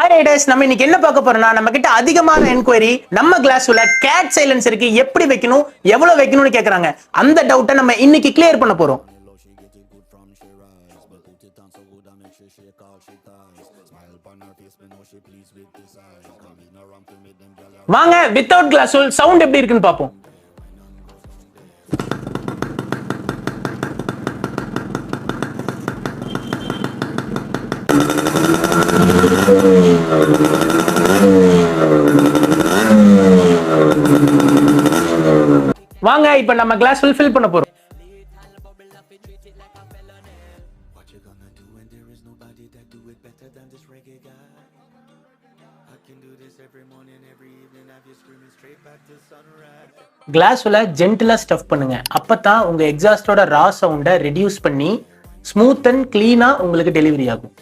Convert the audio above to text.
Hi Riders, நம்ம இன்னைக்கு என்ன பார்க்க போறோம்னா நம்ம கிட்ட அதிகமான என்கொயரி நம்ம கிளாஸ்ல கேட் சைலன்சருக்கு எப்படி வைக்கணும் எவ்வளவு வைக்கணும்னு கேக்குறாங்க. அந்த டவுட்டை நம்ம இன்னைக்கு கிளியர் பண்ண போறோம். வாங்க வித்தவுட் கிளாஸ் சவுண்ட் எப்படி இருக்குன்னு பார்ப்போம். வாங்க இப்ப நம்ம கிளாஸ் ஃபில் பண்ண போறோம். கிளாஸ்ல ஜென்டிலா ஸ்டஃப் பண்ணுங்க. அப்பதான் உங்க எக்ஸாஸ்டோட ரா சவுண்டை ரெடியூஸ் பண்ணி ஸ்மூத் அண்ட் கிளீனா உங்களுக்கு டெலிவரி ஆகும்.